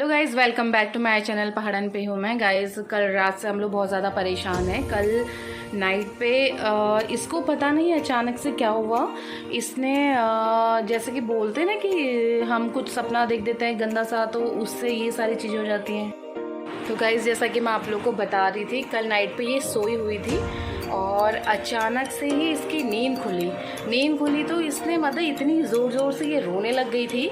तो guys welcome back to my channel. पहाड़न पे हूँ मैं। गाइज़ कल रात से हम लोग बहुत ज़्यादा परेशान हैं। कल नाइट पे इसको पता नहीं अचानक से क्या हुआ। इसने जैसे कि बोलते हैं ना कि हम कुछ सपना देख देते हैं गंदा सा, तो उससे ये सारी चीज़ें हो जाती हैं। तो गाइज़ जैसा कि मैं आप लोग को बता रही थी, कल नाइट पे ये सोई हुई थी और अचानक से ही इसकी नींद खुली तो इसने मतलब इतनी ज़ोर ज़ोर से ये रोने लग गई थी।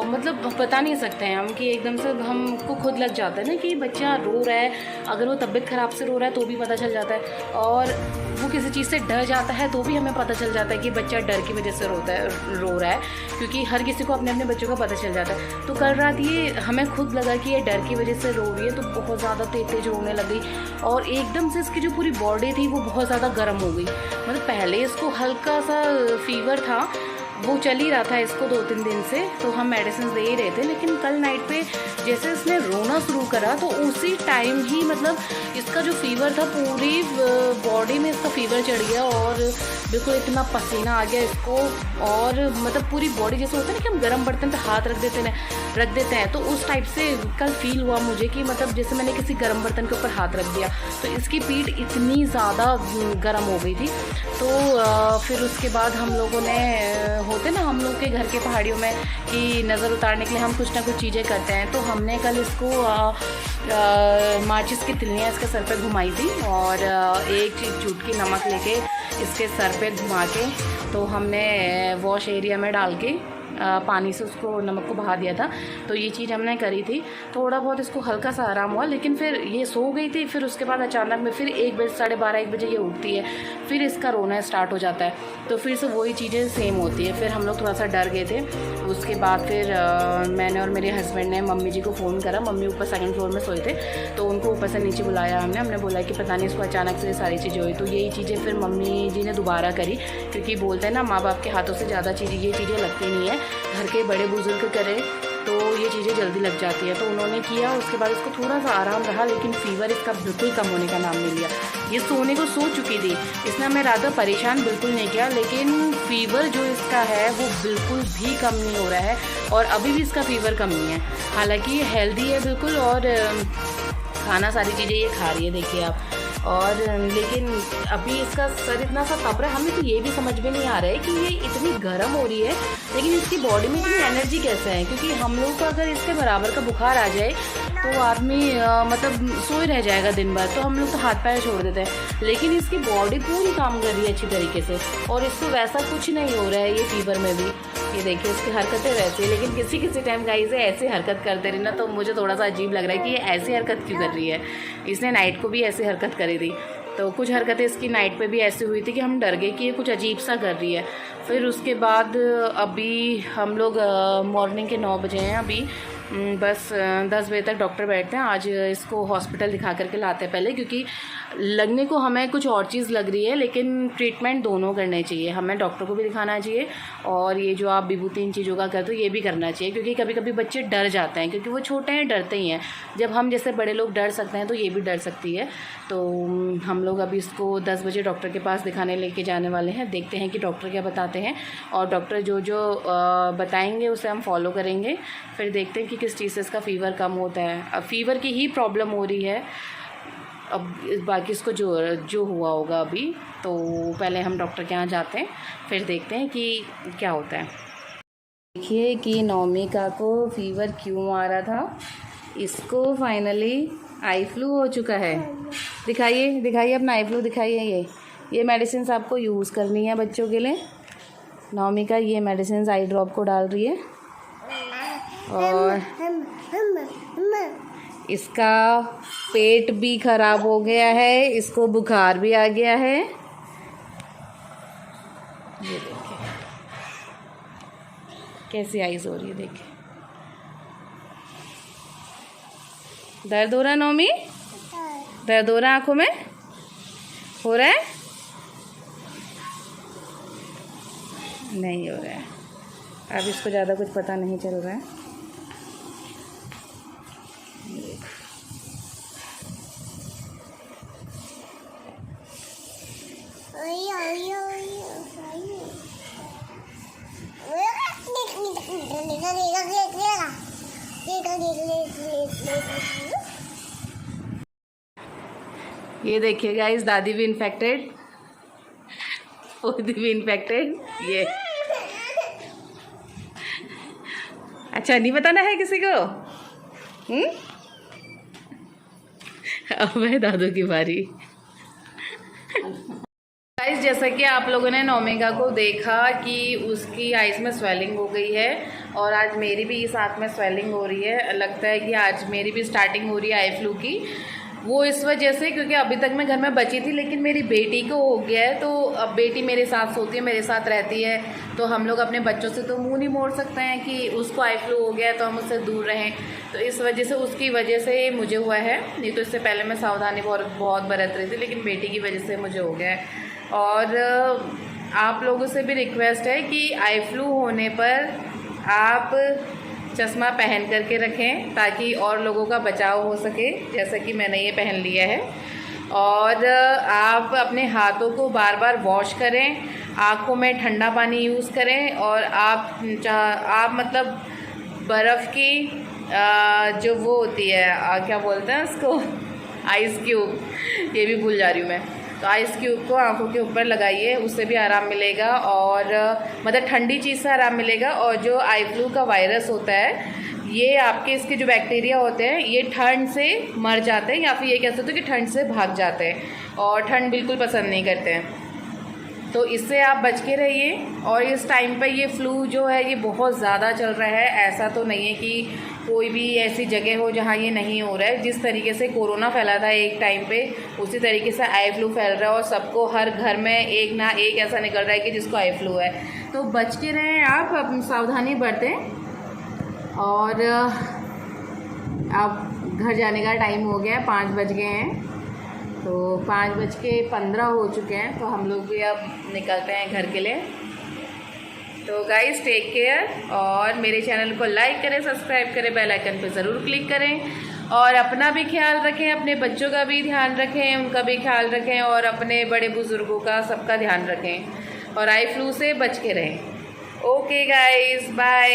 मतलब बता नहीं सकते हैं हम कि एकदम से हमको खुद लग जाता है ना कि बच्चा रो रहा है। अगर वो तबीयत ख़राब से रो रहा है तो भी पता चल जाता है, और वो किसी चीज़ से डर जाता है तो भी हमें पता चल जाता है कि बच्चा डर की वजह से रो रहा है, क्योंकि हर किसी को अपने अपने बच्चों का पता चल जाता है। तो कल रात ये हमें खुद लगा कि ये डर की वजह से रो रही है, तो बहुत ज़्यादा तेज रोने लग गई और एकदम से इसकी जो पूरी बॉडी थी वो बहुत ज़्यादा गर्म हो गई। मतलब पहले इसको हल्का सा फीवर था, वो चल ही रहा था इसको 2-3 दिन से, तो हम मेडिसिन दे ही रहे थे। लेकिन कल नाइट पे जैसे इसने रोना शुरू करा तो उसी टाइम ही मतलब इसका जो फीवर था पूरी बॉडी में इसका फीवर चढ़ गया और बिल्कुल इतना पसीना आ गया इसको। और मतलब पूरी बॉडी जैसे होता है ना कि हम गर्म बर्तन पे हाथ रख देते हैं, तो उस टाइप से कल फील हुआ मुझे कि मतलब जैसे मैंने किसी गर्म बर्तन के ऊपर हाथ रख दिया, तो इसकी पीठ इतनी ज़्यादा गर्म हो गई थी। तो फिर उसके बाद हम लोगों ने होते ना हम लोग के घर के पहाड़ियों में कि नज़र उतारने के लिए हम कुछ ना कुछ चीज़ें करते हैं, तो हमने कल इसको माचिस की तिल्लियाँ इसके सर पे घुमाई थी और एक चुटकी नमक लेके इसके सर पे घुमा के तो हमने वॉश एरिया में डाल के पानी से उसको नमक को बहा दिया था। तो ये चीज़ हमने करी थी। थोड़ा बहुत इसको हल्का सा आराम हुआ, लेकिन फिर ये सो गई थी। फिर उसके बाद अचानक में फिर 1 बजे 12:30 1 बजे ये उठती है, फिर इसका रोना स्टार्ट हो जाता है। तो फिर से वही चीज़ें सेम होती है। फिर हम लोग थोड़ा सा डर गए थे। उसके बाद फिर मैंने और मेरे हस्बैंड ने मम्मी जी को फ़ोन करा। मम्मी ऊपर 2nd फ्लोर में सोए थे, तो उनको ऊपर से नीचे बुलाया हमने बोला कि पता नहीं इसको अचानक से सारी चीज़ें हुई। तो यही चीज़ें फिर मम्मी जी ने दोबारा करी, क्योंकि बोलते हैं ना माँ बाप के हाथों से ज़्यादा ये चीज़ें लगती नहीं है। घर के बड़े बुजुर्ग करें तो ये चीज़ें जल्दी लग जाती है। तो उन्होंने किया। उसके बाद इसको थोड़ा सा आराम रहा, लेकिन फीवर इसका बिल्कुल कम होने का नाम नहीं लिया। ये सोने को सो चुकी थी, इसने हमें ज़्यादा परेशान बिल्कुल नहीं किया, लेकिन फ़ीवर जो इसका है वो बिल्कुल भी कम नहीं हो रहा है और अभी भी इसका फ़ीवर कम नहीं है। हालांकि ये हेल्दी है बिल्कुल और खाना सारी चीज़ें ये खा रही है, देखिए आप। और लेकिन अभी इसका सर इतना सा तप रहा है, हमें तो ये भी समझ में नहीं आ रहा है कि ये इतनी गर्म हो रही है, लेकिन इसकी बॉडी में इतनी एनर्जी कैसे है। क्योंकि हम लोग को अगर इसके बराबर का बुखार आ जाए तो आदमी मतलब सोए रह जाएगा दिन भर, तो हम लोग तो हाथ पैर छोड़ देते हैं। लेकिन इसकी बॉडी पूरी काम कर रही है अच्छी तरीके से और इसको वैसा कुछ नहीं हो रहा है ये फीवर में भी। ये देखिए इसकी हरकतें वैसी है, लेकिन किसी टाइम गाइस ऐसी हरकत करते रही ना तो मुझे थोड़ा सा अजीब लग रहा है कि ये ऐसी हरकत क्यों कर रही है। इसने नाइट को भी ऐसी हरकत करी थी, तो कुछ हरकतें इसकी नाइट पे भी ऐसी हुई थी कि हम डर गए कि ये कुछ अजीब सा कर रही है। फिर उसके बाद अभी हम लोग मॉर्निंग के 9 बजे हैं अभी, बस 10 बजे तक डॉक्टर बैठते हैं। आज इसको हॉस्पिटल दिखा करके लाते हैं पहले, क्योंकि लगने को हमें कुछ और चीज़ लग रही है, लेकिन ट्रीटमेंट दोनों करने चाहिए। हमें डॉक्टर को भी दिखाना चाहिए और ये जो आप विभूति इन चीज़ों का करते हो ये भी करना चाहिए, क्योंकि कभी कभी बच्चे डर जाते हैं, क्योंकि वो छोटे हैं डरते ही हैं। जब हम जैसे बड़े लोग डर सकते हैं तो ये भी डर सकती है। तो हम लोग अभी इसको 10 बजे डॉक्टर के पास दिखाने लेके जाने वाले हैं। देखते हैं कि डॉक्टर क्या बताते हैं, और डॉक्टर जो बताएंगे उसे हम फॉलो करेंगे। फिर देखते हैं कि किस चीज़ से इसका फ़ीवर कम होता है। अब फ़ीवर की ही प्रॉब्लम हो रही है, अब बाकी इसको जो हुआ होगा अभी। तो पहले हम डॉक्टर के यहाँ जाते हैं, फिर देखते हैं कि क्या होता है। देखिए कि नौमिका को फ़ीवर क्यों आ रहा था। इसको फाइनली आई फ्लू हो चुका है। दिखाइए अपना आई फ्लू दिखाइए। ये मेडिसिन आपको यूज़ करनी है बच्चों के लिए। नौमिका ये मेडिसिन आई ड्रॉप को डाल रही है और इसका पेट भी ख़राब हो गया है, इसको बुखार भी आ गया है। ये देखिए कैसी आइज़ हो रही है, देखिए। दर्द हो रहा है नौमी? दर्द हो रहा है आँखों में? हो रहा है? नहीं हो रहा है। अब इसको ज़्यादा कुछ पता नहीं चल रहा है। ये देखिए गाइस, दादी भी इन्फेक्टेड, भी इन्फेक्टेड। ये अच्छा, नहीं बताना है किसी को। अब है दादू की बारी। गाइस, जैसा कि आप लोगों ने नोमेगा को देखा कि उसकी आइज़ में स्वेलिंग हो गई है, और आज मेरी भी इस आँख में स्वेलिंग हो रही है। लगता है कि आज मेरी भी स्टार्टिंग हो रही है आई फ्लू की। वो इस वजह से क्योंकि अभी तक मैं घर में बची थी, लेकिन मेरी बेटी को हो गया है। तो अब बेटी मेरे साथ सोती है, मेरे साथ रहती है, तो हम लोग अपने बच्चों से तो मुंह नहीं मोड़ सकते हैं कि उसको आई फ्लू हो गया है तो हम उससे दूर रहें। तो इस वजह से, उसकी वजह से मुझे हुआ है। नहीं तो इससे पहले मैं सावधानी बहुत बरत रही थी, लेकिन बेटी की वजह से मुझे हो गया है। और आप लोगों से भी रिक्वेस्ट है कि आई फ्लू होने पर आप चश्मा पहन करके रखें, ताकि और लोगों का बचाव हो सके, जैसा कि मैंने ये पहन लिया है। और आप अपने हाथों को बार बार वॉश करें, आँखों में ठंडा पानी यूज़ करें, और आप मतलब बर्फ़ की जो वो होती है, क्या बोलते हैं उसको, आइस क्यूब, ये भी भूल जा रही हूँ मैं। तो आइस क्यूब को आंखों के ऊपर लगाइए, उससे भी आराम मिलेगा, और मतलब ठंडी चीज़ से आराम मिलेगा। और जो आई फ्लू का वायरस होता है, ये आपके इसके जो बैक्टीरिया होते हैं, ये ठंड से मर जाते हैं, या फिर ये कह सकते हो कि ठंड से भाग जाते हैं, और ठंड बिल्कुल पसंद नहीं करते हैं। तो इससे आप बच के रहिए। और इस टाइम पे ये फ्लू जो है ये बहुत ज़्यादा चल रहा है। ऐसा तो नहीं है कि कोई भी ऐसी जगह हो जहाँ ये नहीं हो रहा है। जिस तरीके से कोरोना फैला था एक टाइम पे, उसी तरीके से आई फ्लू फैल रहा है, और सबको हर घर में एक ना एक ऐसा निकल रहा है कि जिसको आई फ्लू है। तो बच के रहें, आप सावधानी बरतें। और अब घर जाने का टाइम हो गया है, 5 बज गए हैं, तो 5:15 हो चुके हैं। तो हम लोग भी अब निकलते हैं घर के लिए। तो गाइस, टेक केयर, और मेरे चैनल को लाइक करें, सब्सक्राइब करें, बेल आइकन पर ज़रूर क्लिक करें, और अपना भी ख्याल रखें, अपने बच्चों का भी ध्यान रखें, उनका भी ख्याल रखें, और अपने बड़े बुज़ुर्गों का, सबका ध्यान रखें, और आई फ्लू से बच के रहें। Okay guys, bye.